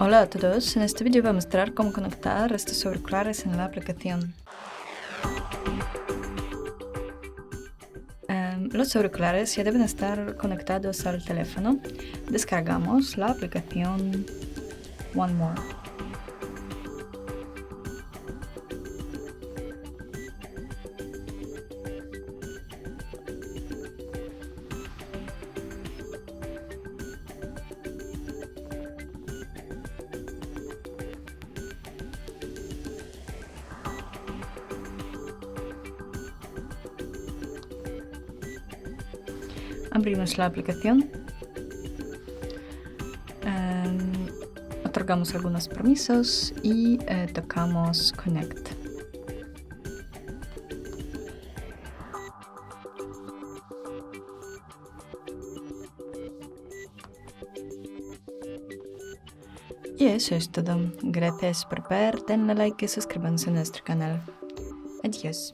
Hola a todos, en este vídeo voy a mostrar cómo conectar estos auriculares en la aplicación. Los auriculares ya deben estar conectados al teléfono. Descargamos la aplicación One More. Abrimos la aplicación, otorgamos algunos permisos y tocamos Connect. Y eso es todo. Gracias por ver, denle like y suscríbanse a nuestro canal. Adiós.